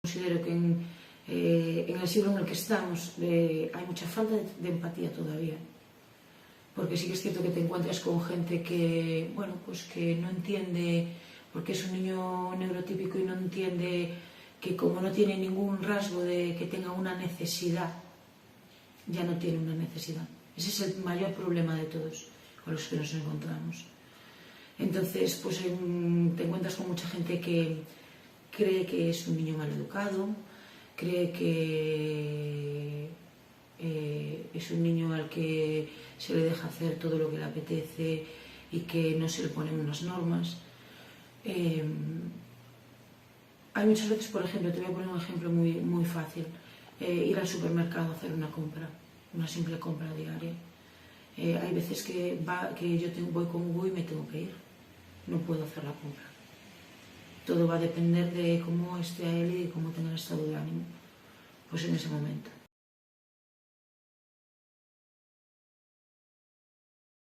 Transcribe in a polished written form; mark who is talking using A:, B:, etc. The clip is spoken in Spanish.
A: Considero que en el siglo en el que estamos hay mucha falta de empatía todavía, porque sí que es cierto que te encuentras con gente que, bueno, pues que no entiende, porque es un niño neurotípico y no entiende que como no tiene ningún rasgo de que tenga una necesidad, ya no tiene una necesidad. Ese es el mayor problema de todos con los que nos encontramos. Entonces, pues te encuentras con mucha gente que cree que es un niño mal educado, cree que es un niño al que se le deja hacer todo lo que le apetece y que no se le ponen unas normas. Hay muchas veces, por ejemplo, te voy a poner un ejemplo muy fácil, ir al supermercado a hacer una compra, una simple compra diaria. Hay veces que yo voy con Hugo y me tengo que ir, no puedo hacer la compra. Todo va a depender de cómo esté él y de cómo tenga el estado de ánimo, pues en ese momento.